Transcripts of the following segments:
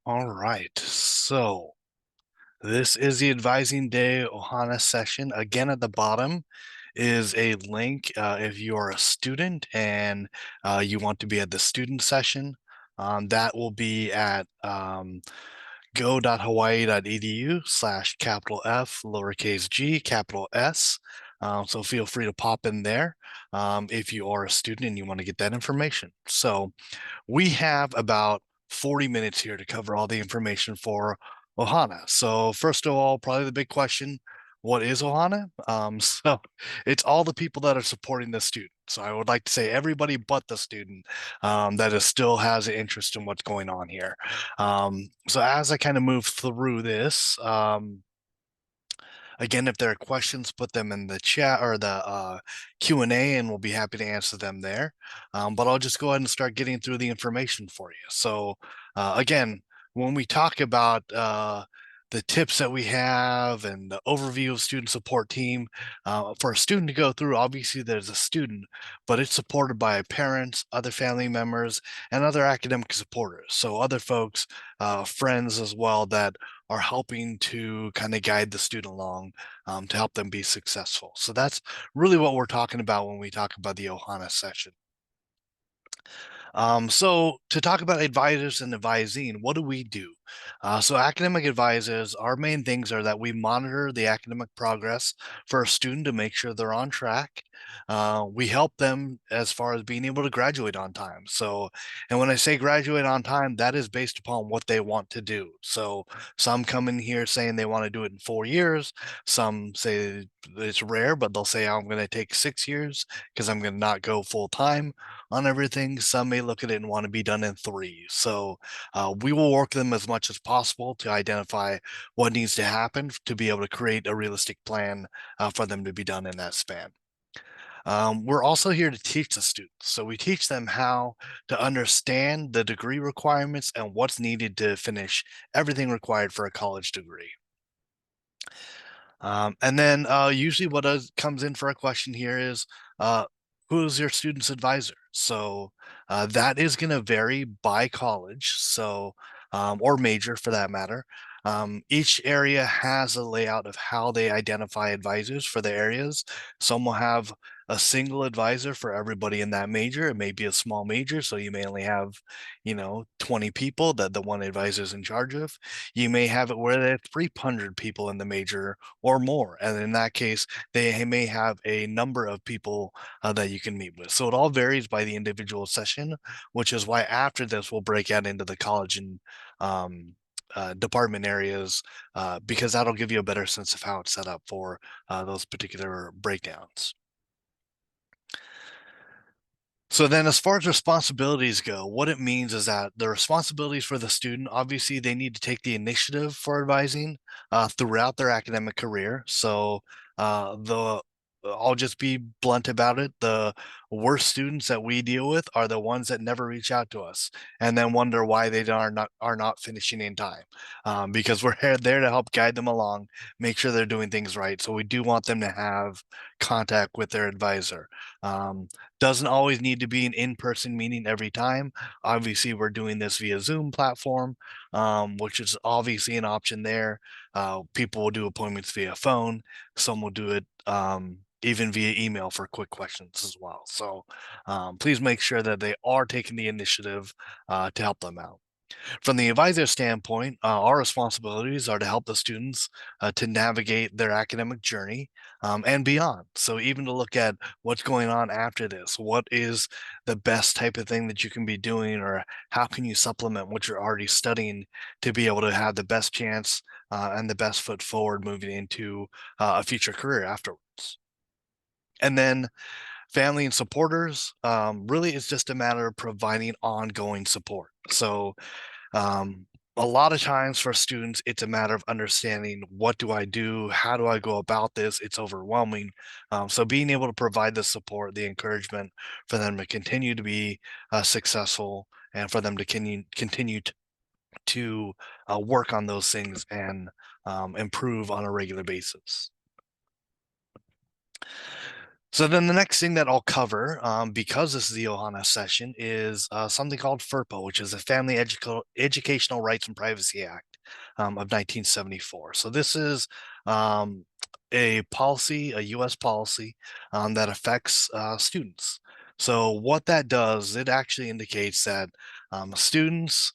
All right. So this is the Advising Day Ohana session. Again, at the bottom is a link if you are a student and you want to be at the student session. That will be at go.hawaii.edu/capital F lowercase g capital S. So feel free to pop in there if you are a student and you want to get that information. So we have about 40 minutes here to cover all the information for Ohana. So first of all, probably the big question, what is Ohana? So it's all the people that are supporting the student. So I would like to say everybody but the student that is still has an interest in what's going on here. So as I kind of move through this, again, if there are questions, put them in the chat or the Q&A, and we'll be happy to answer them there. But I'll just go ahead and start getting through the information for you. So again, when we talk about the tips that we have and the overview of student support team, for a student to go through, obviously there's a student, but it's supported by parents, other family members, and other academic supporters. So other folks, friends as well, that are helping to kind of guide the student along to help them be successful. So that's really what we're talking about when we talk about the Ohana session. So to talk about advisors and advising, what do we do? So academic advisors, our main things are that we monitor the academic progress for a student to make sure they're on track. We help them as far as being able to graduate on time. So, and when I say graduate on time, that is based upon what they want to do. So some come in here saying they want to do it in 4 years. Some say it's rare, but they'll say, I'm going to take 6 years because I'm going to not go full time on everything. Some may look at it and want to be done in 3. So we will work them as much as possible to identify what needs to happen to be able to create a realistic plan for them to be done in that span. We're also here to teach the students. So we teach them how to understand the degree requirements and what's needed to finish everything required for a college degree. And then usually what comes in for a question here is, who's your student's advisor? So that is going to vary by college, so or major for that matter. Each area has a layout of how they identify advisors for the areas. Some will have a single advisor for everybody in that major. It may be a small major, so you may only have, 20 people that the one advisor is in charge of. You may have it where there are 300 people in the major or more. And in that case, they may have a number of people that you can meet with. So it all varies by the individual session, which is why after this, we'll break out into the college and department areas because that'll give you a better sense of how it's set up for those particular breakdowns. So then as far as responsibilities go, what it means is that the responsibilities for the student, obviously they need to take the initiative for advising throughout their academic career. So I'll just be blunt about it. The worst students that we deal with are the ones that never reach out to us and then wonder why they are not finishing in time. Because we're there to help guide them along, make sure they're doing things right. So we do want them to have contact with their advisor. Doesn't always need to be an in-person meeting every time. Obviously, we're doing this via Zoom platform, which is obviously an option there. People will do appointments via phone. Some will do it even via email for quick questions as well. So please make sure that they are taking the initiative to help them out. From the advisor standpoint, our responsibilities are to help the students to navigate their academic journey and beyond. So even to look at what's going on after this, what is the best type of thing that you can be doing, or how can you supplement what you're already studying to be able to have the best chance and the best foot forward moving into a future career afterwards. And then family and supporters, really it's just a matter of providing ongoing support. So um, a lot of times for students, it's a matter of understanding, what do I do? How do I go about this? It's overwhelming. So being able to provide the support, the encouragement for them to continue to be successful and for them to continue to work on those things and improve on a regular basis. So then the next thing that I'll cover, because this is the Ohana session, is something called FERPA, which is the Educational Rights and Privacy Act of 1974. So this is a policy, a U.S. policy that affects students. So what that does, it actually indicates that students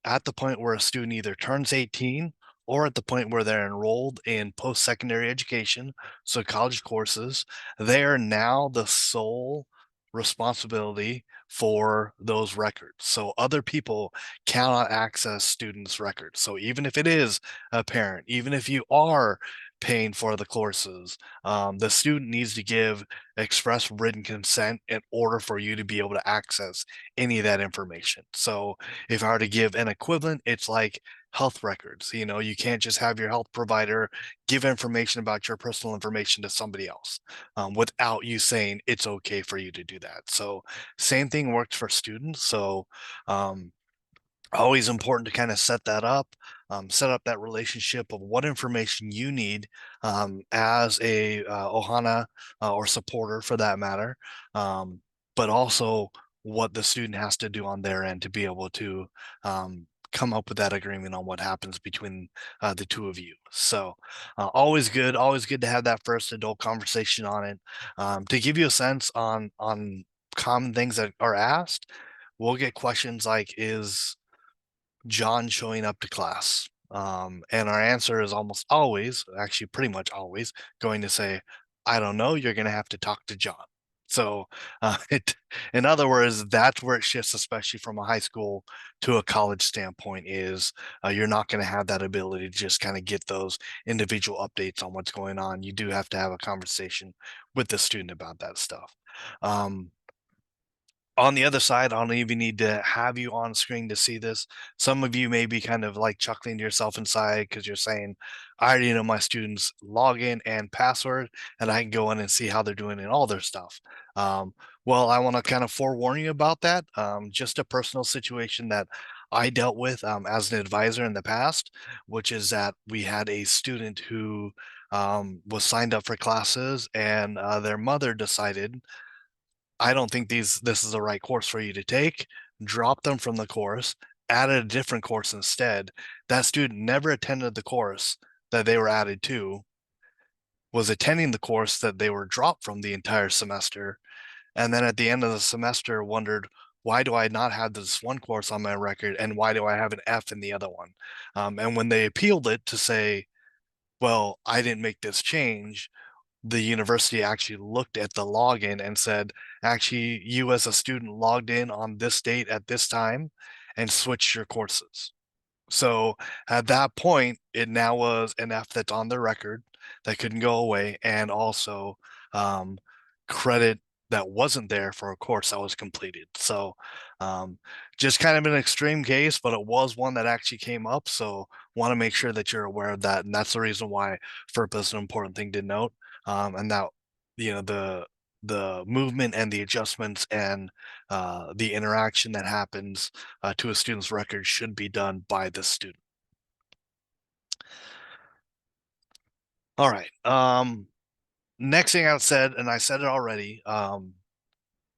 at the point where a student either turns 18 or at the point where they're enrolled in post-secondary education, so college courses, they are now the sole responsibility for those records. So other people cannot access students' records. So even if it is a parent, even if you are paying for the courses, the student needs to give express written consent in order for you to be able to access any of that information. So if I were to give an equivalent, it's like health records. You know, you can't just have your health provider give information about your personal information to somebody else without you saying it's okay for you to do that. So same thing works for students. So um, always important to kind of set that up, set up that relationship of what information you need as a Ohana or supporter for that matter, but also what the student has to do on their end to be able to come up with that agreement on what happens between the two of you. So always good to have that first adult conversation on it to give you a sense on common things that are asked. We'll get questions like, is John showing up to class? And our answer is almost always, actually pretty much always, going to say, I don't know, you're going to have to talk to John. So, in other words, that's where it shifts, especially from a high school to a college standpoint, is you're not going to have that ability to just kind of get those individual updates on what's going on. You do have to have a conversation with the student about that stuff. Um, on the other side, I don't even need to have you on screen to see this. Some of you may be kind of like chuckling to yourself inside because you're saying, I already know my students' login and password, and I can go in and see how they're doing in all their stuff. Um, well, I want to kind of forewarn you about that. Just a personal situation that I dealt with as an advisor in the past, which is that we had a student who was signed up for classes, and their mother decided, I don't think this is the right course for you to take, drop them from the course, added a different course instead. That student never attended the course that they were added to, was attending the course that they were dropped from the entire semester, and then at the end of the semester wondered, why do I not have this one course on my record and why do I have an F in the other one? And when they appealed it to say, well, I didn't make this change, the university actually looked at the login and said, actually, you as a student logged in on this date at this time and switched your courses. So at that point, it now was an F that's on the record that couldn't go away, and also um, credit that wasn't there for a course that was completed. So um, just kind of an extreme case, but it was one that actually came up. So want to make sure that you're aware of that, and that's the reason why FERPA is an important thing to note, and that the movement and the adjustments and the interaction that happens to a student's record should be done by the student. All right. Next thing I've said, and I said it already,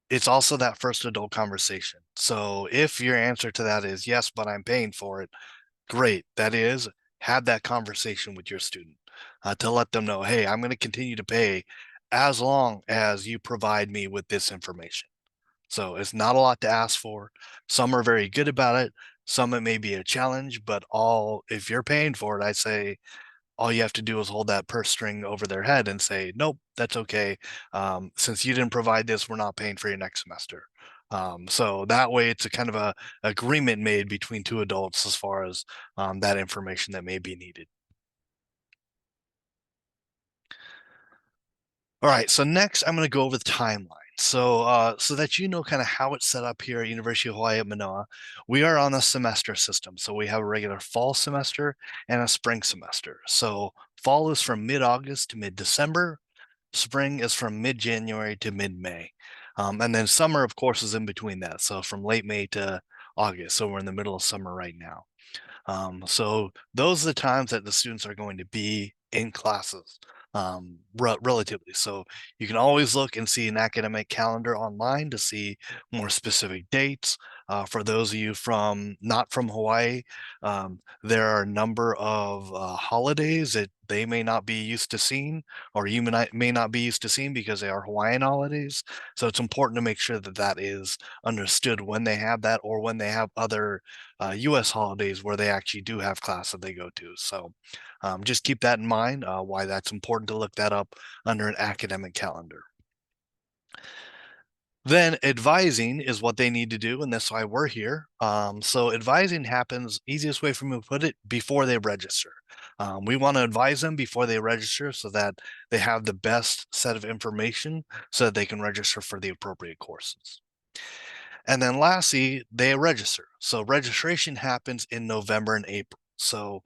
it's also that first adult conversation. So if your answer to that is yes, but I'm paying for it, great. That is, have that conversation with your student to let them know, hey, I'm going to continue to pay as long as you provide me with this information. So it's not a lot to ask for. Some are very good about it. Some it may be a challenge, but all if you're paying for it, I say all you have to do is hold that purse string over their head and say, nope, that's okay. Since you didn't provide this, we're not paying for your next semester. So that way it's a kind of a agreement made between two adults as far as that information that may be needed. All right, so next I'm going to go over the timeline. So that you know kind of how it's set up here at University of Hawaii at Manoa, we are on a semester system. So we have a regular fall semester and a spring semester. So fall is from mid-August to mid-December. Spring is from mid-January to mid-May. And then summer, of course, is in between that. So from late May to August. So we're in the middle of summer right now. So those are the times that the students are going to be in classes. relatively. So you can always look and see an academic calendar online to see more specific dates. For those of you from not from Hawaii, there are a number of holidays that they may not be used to seeing, or you may not be used to seeing because they are Hawaiian holidays. So it's important to make sure that that is understood when they have that, or when they have other U.S. holidays where they actually do have class that they go to. So just keep that in mind, why that's important to look that up under an academic calendar. Then advising is what they need to do, and that's why we're here. So advising happens, easiest way for me to put it, before they register. We want to advise them before they register so that they have the best set of information so that they can register for the appropriate courses. And then lastly, they register. So registration happens in November and April. So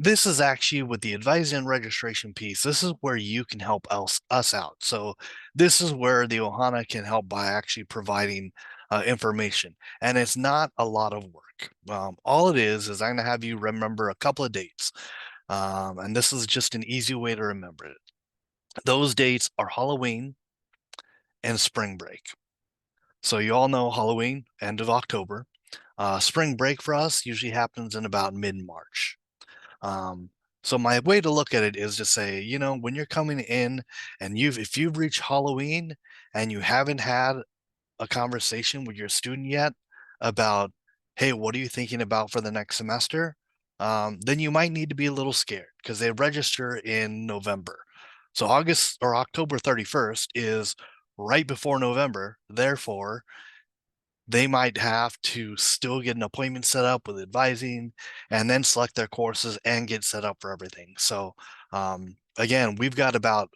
this is actually with the advising and registration piece. This is where you can help us out. So this is where the Ohana can help by actually providing information. And it's not a lot of work. All it is I'm going to have you remember a couple of dates. And this is just an easy way to remember it. Those dates are Halloween and spring break. So you all know Halloween, end of October. Spring break for us usually happens in about mid-March. Um, so my way to look at it is to say, when you're coming in and if you've reached Halloween and you haven't had a conversation with your student yet about, hey, what are you thinking about for the next semester? Then you might need to be a little scared because they register in November. So August or October 31st is right before November. Therefore, they might have to still get an appointment set up with advising and then select their courses and get set up for everything. So again, we've got about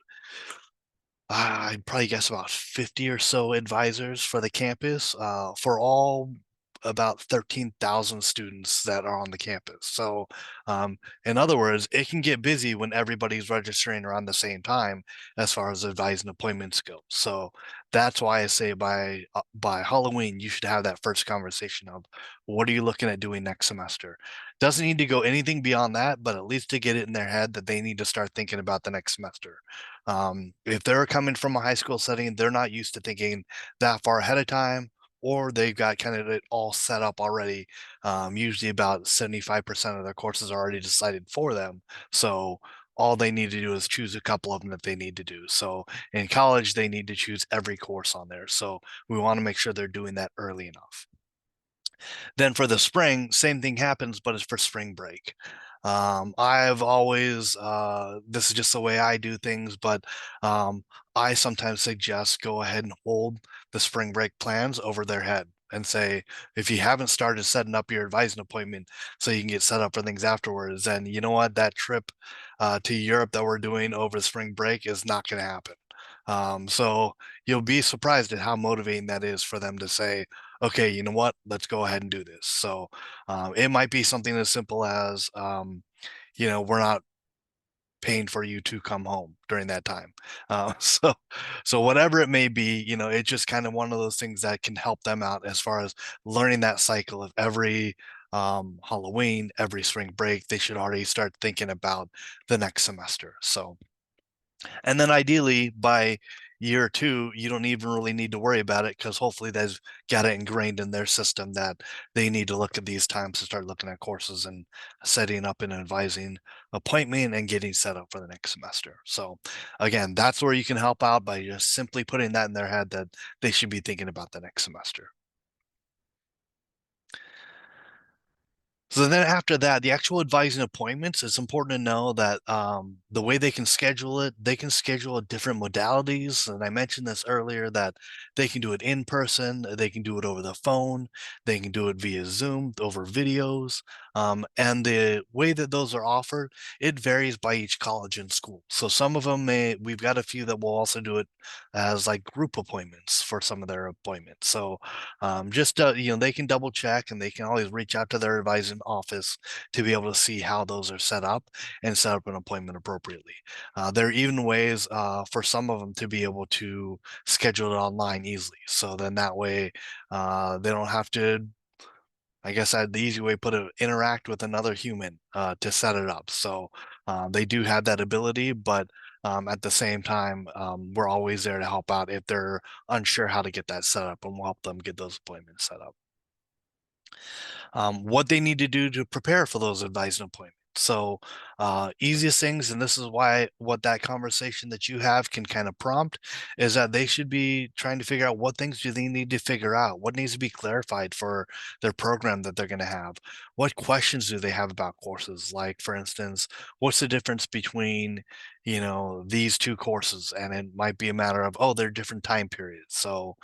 I'd probably guess about 50 or so advisors for the campus, for all about 13,000 students that are on the campus. So, in other words, it can get busy when everybody's registering around the same time as far as advising appointments go. So that's why I say by Halloween, you should have that first conversation of what are you looking at doing next semester? Doesn't need to go anything beyond that, but at least to get it in their head that they need to start thinking about the next semester. If they're coming from a high school setting, they're not used to thinking that far ahead of time, or they've got kind of it all set up already. Usually about 75% of their courses are already decided for them. So all they need to do is choose a couple of them that they need to do. So in college, they need to choose every course on there. So we want to make sure they're doing that early enough. Then for the spring, same thing happens, but it's for spring break. I've always, this is just the way I do things, but I sometimes suggest go ahead and hold the spring break plans over their head and say, if you haven't started setting up your advising appointment so you can get set up for things afterwards, then you know what, that trip to Europe that we're doing over the spring break is not going to happen. So you'll be surprised at how motivating that is for them to say, okay, you know what, let's go ahead and do this. So it might be something as simple as, we're not paying for you to come home during that time. So whatever it may be, it's just kind of one of those things that can help them out as far as learning that cycle of every Halloween, every spring break, they should already start thinking about the next semester. So and then ideally by year two, you don't even really need to worry about it because hopefully they've got it ingrained in their system that they need to look at these times to start looking at courses and setting up an advising appointment and getting set up for the next semester. So again, that's where you can help out by just simply putting that in their head that they should be thinking about the next semester. So then after that, the actual advising appointments, it's important to know that the way they can schedule it, they can schedule different modalities. And I mentioned this earlier that they can do it in person, they can do it over the phone, they can do it via Zoom, over videos. And the way that those are offered, it varies by each college and school. So some of them we've got a few that will also do it as like group appointments for some of their appointments. So just they can double check and they can always reach out to their advising office to be able to see how those are set up and set up an appointment appropriately. There are even ways for some of them to be able to schedule it online easily. So then that way they don't have to, I guess the easy way to put it, interact with another human to set it up. So they do have that ability, but At the same time, we're always there to help out if they're unsure how to get that set up, and we'll help them get those appointments set up. What they need to do to prepare for those advising appointments. So, easiest things, and this is why what that conversation that you have can kind of prompt is that they should be trying to figure out what things do they need to figure out, what needs to be clarified for their program that they're going to have, what questions do they have about courses, like for instance, what's the difference between these two courses, and it might be a matter of, oh, they're different time periods, so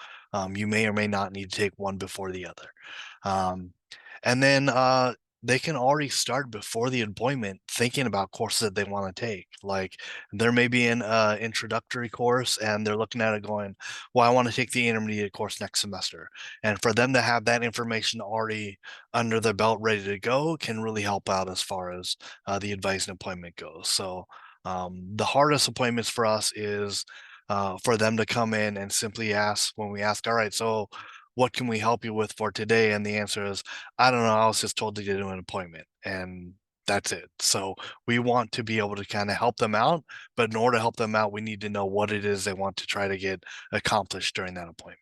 you may or may not need to take one before the other. Um, and then they can already start before the appointment thinking about courses that they want to take. Like there may be an introductory course and they're looking at it going, well, I want to take the intermediate course next semester. And for them to have that information already under their belt ready to go can really help out as far as the advising appointment goes. So the hardest appointments for us is for them to come in and simply ask, when we ask, all right, so what can we help you with for today? And the answer is, I don't know. I was just told to get to an appointment, and that's it. So we want to be able to kind of help them out, but in order to help them out, we need to know what it is they want to try to get accomplished during that appointment.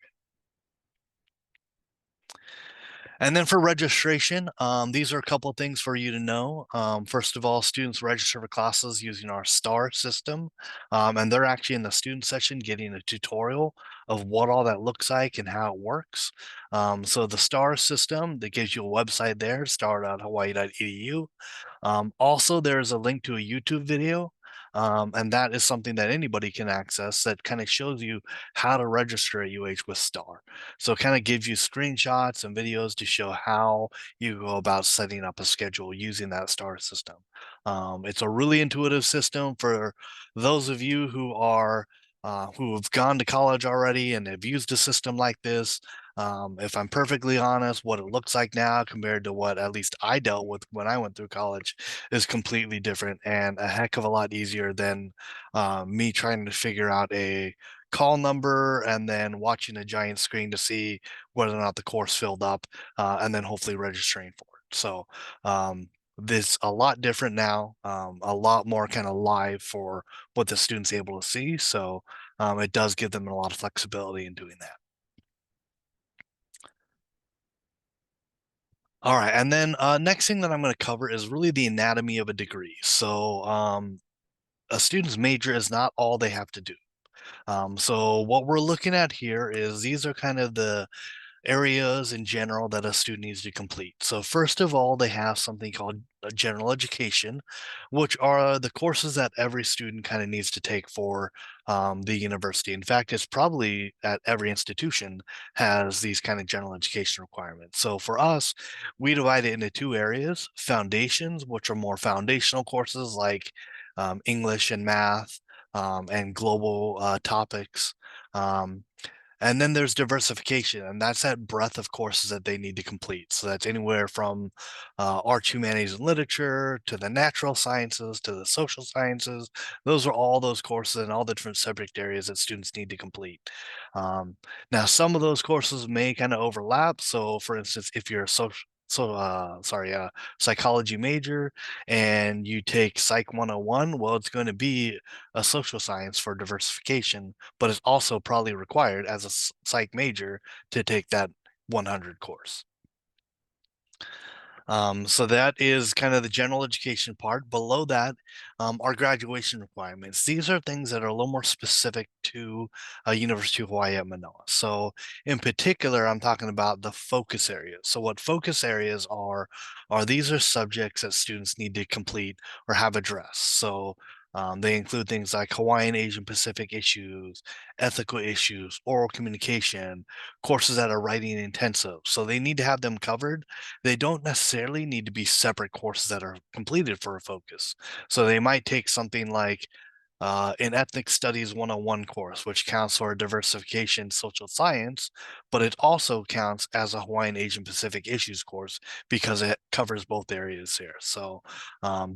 And then for registration, these are a couple of things for you to know. First of all, students register for classes using our STAR system, and they're actually in the student section getting a tutorial of what all that looks like and how it works. So the STAR system, that gives you a website there, star.hawaii.edu. Also, there's a link to a YouTube video, and that is something that anybody can access that kind of shows you how to register at UH with STAR. So it kind of gives you screenshots and videos to show how you go about setting up a schedule using that STAR system. It's a really intuitive system for those of you who have gone to college already and have used a system like this. If I'm perfectly honest, what it looks like now compared to what at least I dealt with when I went through college is completely different and a heck of a lot easier than me trying to figure out a call number and then watching a giant screen to see whether or not the course filled up, and then hopefully registering for it. So this a lot different now, a lot more kind of live for what the student's able to see. So it does give them a lot of flexibility in doing that. All right, and then next thing that I'm going to cover is really the anatomy of a degree. So a student's major is not all they have to do. So what we're looking at here is these are kind of the areas in general that a student needs to complete. So first of all, they have something called general education, which are the courses that every student kind of needs to take for the university. In fact, it's probably at every institution has these kind of general education requirements. So for us, we divide it into two areas: foundations, which are more foundational courses like English and math, and global topics. Um, and then there's diversification, and that's that breadth of courses that they need to complete. So that's anywhere from art, humanities, and literature to the natural sciences to the social sciences. Those are all those courses and all the different subject areas that students need to complete. Um, Now, some of those courses may kind of overlap. So, for instance, if you're a psychology major and you take Psych 101, well, it's going to be a social science for diversification, but it's also probably required as a psych major to take that 100 course. So that is kind of the general education part. Below that are graduation requirements. These are things that are a little more specific to University of Hawaii at Manoa. So in particular, I'm talking about the focus areas. So what focus areas are these are subjects that students need to complete or have addressed. So they include things like Hawaiian Asian Pacific issues, ethical issues, oral communication, courses that are writing intensive. So they need to have them covered. They don't necessarily need to be separate courses that are completed for a focus. So they might take something like an ethnic studies 101 course, which counts for diversification social science, but it also counts as a Hawaiian Asian Pacific issues course because it covers both areas here. So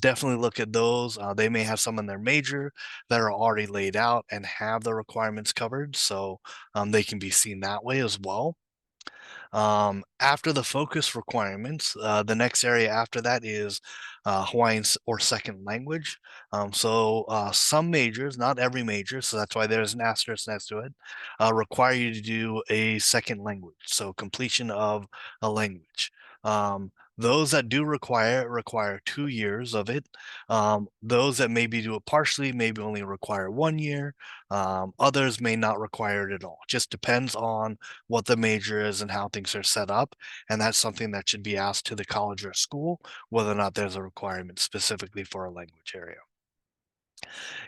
definitely look at those. They may have some in their major that are already laid out and have the requirements covered. So they can be seen that way as well. After the focus requirements, the next area after that is Hawaiian or second language. Some majors, not every major, so that's why there's an asterisk next to it, require you to do a second language, so completion of a language. Those that do require 2 years of it. Those that maybe do it partially, maybe only require 1 year. Others may not require it at all. Just depends on what the major is and how things are set up. And that's something that should be asked to the college or school, whether or not there's a requirement specifically for a language area.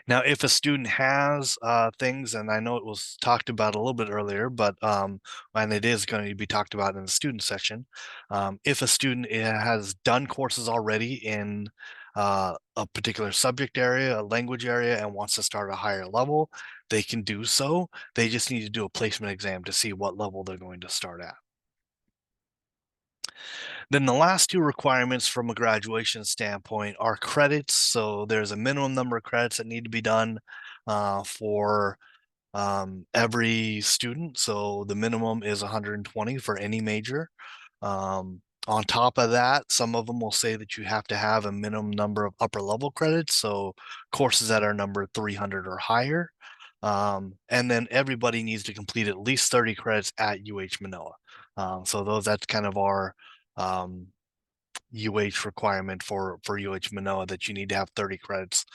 Now, if a student has things, and I know it was talked about a little bit earlier, and it is going to be talked about in the student section, if a student has done courses already in a particular subject area, a language area, and wants to start a higher level, they can do so. They just need to do a placement exam to see what level they're going to start at. Then the last two requirements from a graduation standpoint are credits. So there's a minimum number of credits that need to be done for every student. So the minimum is 120 for any major. On top of that, some of them will say that you have to have a minimum number of upper level credits. So courses that are numbered 300 or higher. And then everybody needs to complete at least 30 credits at UH Manoa. That's kind of our um, UH requirement for UH Manoa, that you need to have 30 credits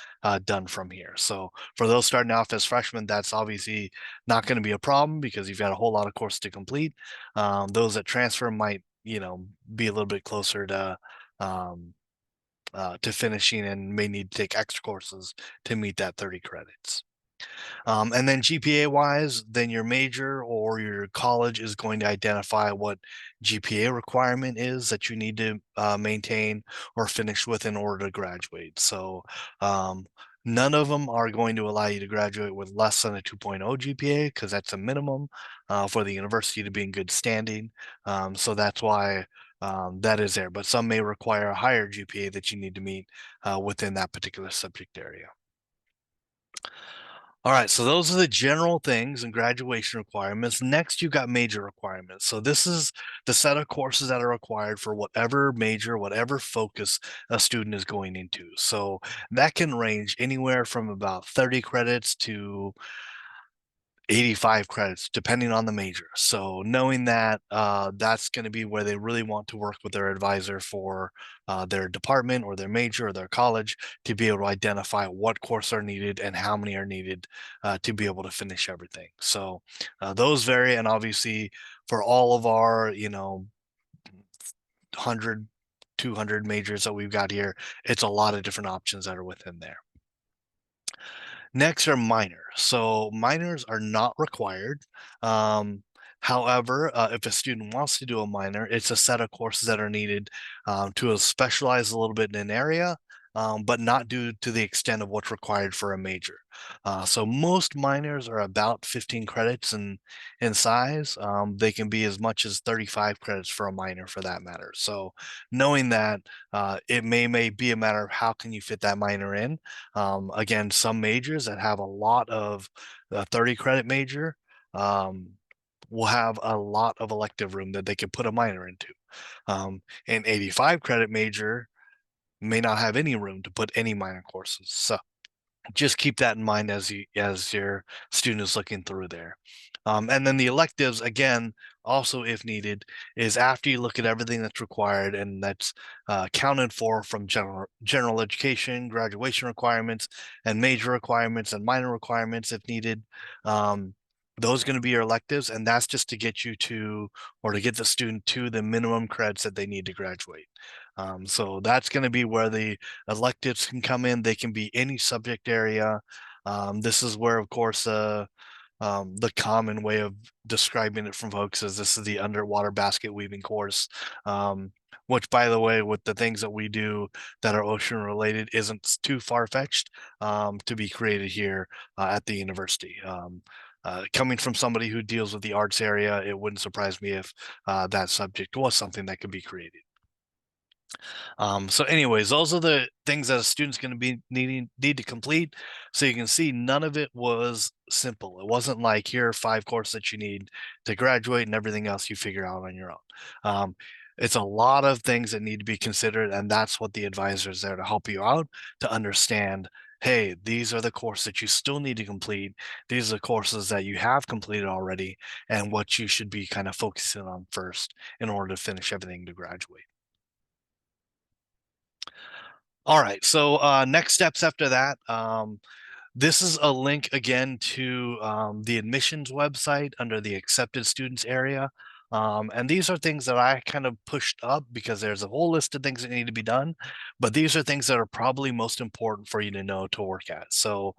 done from here. So for those starting off as freshmen, that's obviously not going to be a problem because you've got a whole lot of courses to complete. Those that transfer might, be a little bit closer um, to finishing and may need to take extra courses to meet that 30 credits. And then GPA wise, then your major or your college is going to identify what GPA requirement is that you need to maintain or finish with in order to graduate. So none of them are going to allow you to graduate with less than a 2.0 GPA because that's a minimum for the university to be in good standing. So that's why that is there. But some may require a higher GPA that you need to meet within that particular subject area. All right, so those are the general things and graduation requirements. Next, you've got major requirements. So this is the set of courses that are required for whatever major, whatever focus a student is going into. So that can range anywhere from about 30 credits to 85 credits, depending on the major. So knowing that that's going to be where they really want to work with their advisor for their department or their major or their college to be able to identify what courses are needed and how many are needed to be able to finish everything. So those vary, and obviously for all of our, 100, 200 majors that we've got here, it's a lot of different options that are within there. Next are minors. So minors are not required. However, if a student wants to do a minor, it's a set of courses that are needed to specialize a little bit in an area, but not due to the extent of what's required for a major. So most minors are about 15 credits in size. They can be as much as 35 credits for a minor for that matter. So knowing that, it may be a matter of how can you fit that minor in. Again, some majors that have a lot of 30 credit major um, will have a lot of elective room that they can put a minor into. An 85 credit major may not have any room to put any minor courses. So just keep that in mind as your student is looking through there. And then the electives, again, also if needed, is after you look at everything that's required and that's counted for from general education, graduation requirements, and major requirements and minor requirements if needed. Those are going to be your electives, and that's just to get you to, or to get the student to the minimum credits that they need to graduate. So that's going to be where the electives can come in. They can be any subject area. This is where, of course, the common way of describing it from folks is this is the underwater basket weaving course, which, by the way, with the things that we do that are ocean related, isn't too far-fetched to be created here at the university. Coming from somebody who deals with the arts area, it wouldn't surprise me if that subject was something that could be created. So anyways, those are the things that a student's going to be need to complete. So you can see none of it was simple. It wasn't like here are 5 courses that you need to graduate and everything else you figure out on your own. Um, it's a lot of things that need to be considered, and that's what the advisor is there to help you out to understand. Hey, these are the courses that you still need to complete. These are the courses that you have completed already, and what you should be kind of focusing on first in order to finish everything to graduate. All right. So next steps after that. This is a link again to the admissions website under the accepted students area. And these are things that I kind of pushed up because there's a whole list of things that need to be done. But these are things that are probably most important for you to know to work at. So,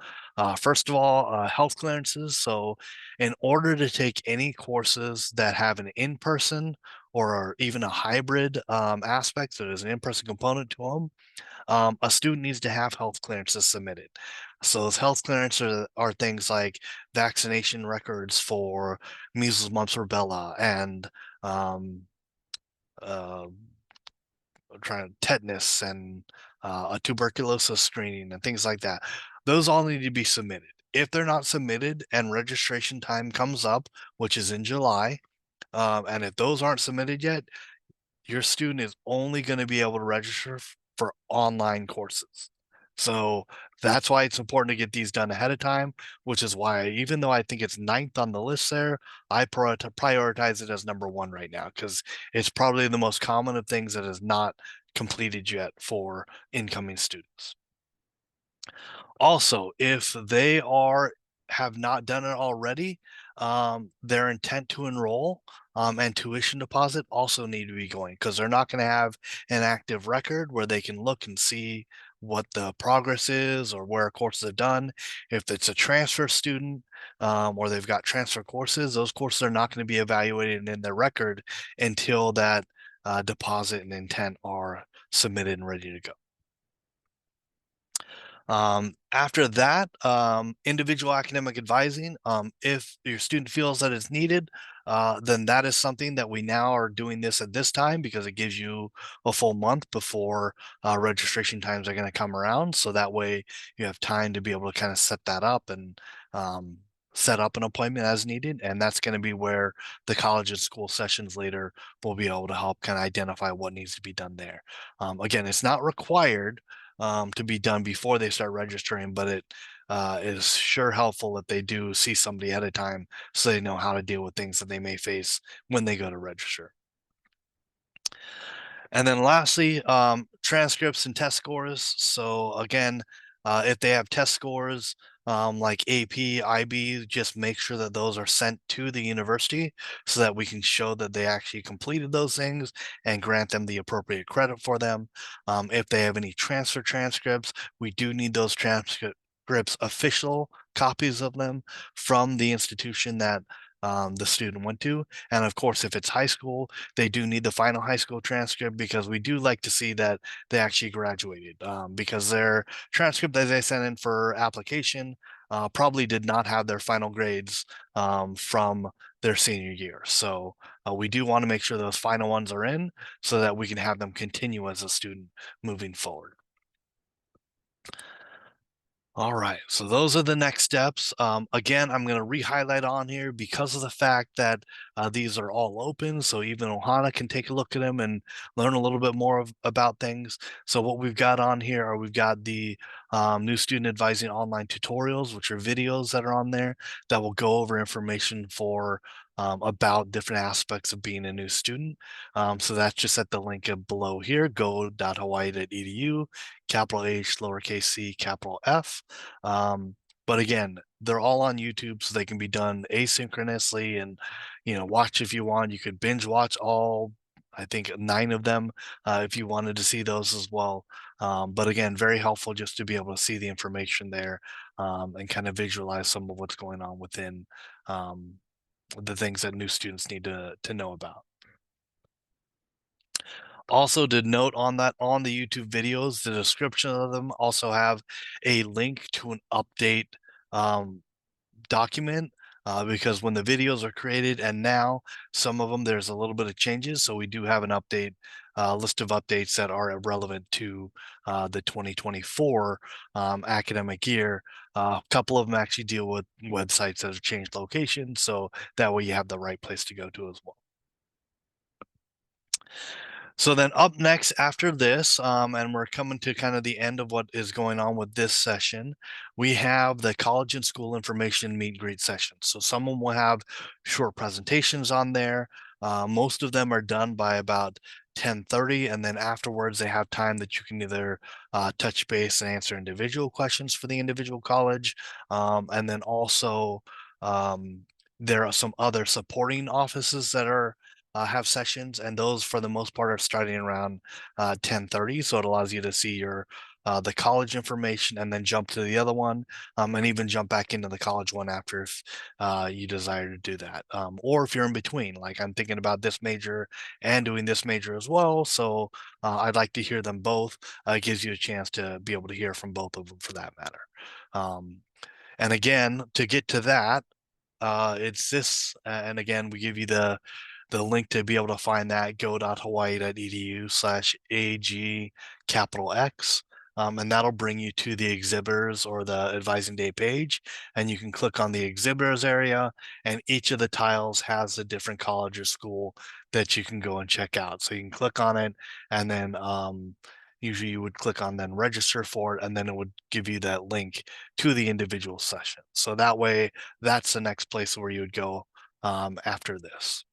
first of all, health clearances. So, in order to take any courses that have an in person or even a hybrid aspect, so there's an in person component to them, a student needs to have health clearances submitted. So those health clearances are things like vaccination records for measles, mumps, rubella, and um, uh, trying tetanus and a tuberculosis screening and things like that. Those all need to be submitted. If they're not submitted and registration time comes up, which is in July, and if those aren't submitted yet, your student is only going to be able to register for online courses. So that's why it's important to get these done ahead of time, which is why, even though I think it's ninth on the list there, I prioritize it as number one right now because it's probably the most common of things that is not completed yet for incoming students. Also, if they have not done it already, their intent to enroll and tuition deposit also need to be going because they're not going to have an active record where they can look and see what the progress is or where courses are done. If it's a transfer student or they've got transfer courses, those courses are not going to be evaluated in their record until that deposit and intent are submitted and ready to go. After that, individual academic advising, if your student feels that it's needed, then that is something that we now are doing this at this time because it gives you a full month before registration times are going to come around. So that way you have time to be able to kind of set that up and um, set up an appointment as needed. And that's going to be where the college and school sessions later will be able to help kind of identify what needs to be done there. Again, it's not required to be done before they start registering, but it is sure helpful that they do see somebody at a time so they know how to deal with things that they may face when they go to register. And then lastly, transcripts and test scores. So again, if they have test scores like AP, IB, just make sure that those are sent to the university so that we can show that they actually completed those things and grant them the appropriate credit for them. If they have any transfer transcripts, we do need those transcripts, official copies of them from the institution that the student went to. And of course, if it's high school, they do need the final high school transcript because we do like to see that they actually graduated because their transcript that they sent in for application probably did not have their final grades from their senior year. So we do want to make sure those final ones are in so that we can have them continue as a student moving forward. All right, so those are the next steps. Again, I'm going to re-highlight on here because of the fact that these are all open, so even Ohana can take a look at them and learn a little bit more about things. So what we've got on here are we've got the new student advising online tutorials, which are videos that are on there that will go over information for about different aspects of being a new student. So that's just at the link below here, go.hawaii.edu, capital H, lowercase c, capital F. But again, they're all on YouTube, so they can be done asynchronously and, watch if you want. You could binge watch all, I think, 9 of them if you wanted to see those as well. But again, very helpful just to be able to see the information there and kind of visualize some of what's going on within um, the things that new students need to know about. Also, to note on that, on the YouTube videos, the description of them also have a link to an update um, document because when the videos are created and now some of them there's a little bit of changes, so we do have an update list of updates that are relevant to the 2024 academic year. A couple of them actually deal with websites that have changed location, so that way you have the right place to go to as well. So then up next after this, and we're coming to kind of the end of what is going on with this session, we have the college and school information meet and greet session. So someone will have short presentations on there. Most of them are done by about 10:30, and then afterwards they have time that you can either touch base and answer individual questions for the individual college, and then also there are some other supporting offices that are have sessions, and those for the most part are starting around 10:30. So it allows you to see your the college information and then jump to the other one, and even jump back into the college one after if you desire to do that. Or if you're in between, like I'm thinking about this major and doing this major as well. So I'd like to hear them both. It gives you a chance to be able to hear from both of them for that matter. Um, and again, to get to that, it's this, and again, we give you the link to be able to find that, go.hawaii.edu/AG capital X. And that'll bring you to the exhibitors or the advising day page. And you can click on the exhibitors area, and each of the tiles has a different college or school that you can go and check out. So you can click on it, and then usually you would click on then register for it, and then it would give you that link to the individual session. So that way, that's the next place where you would go after this.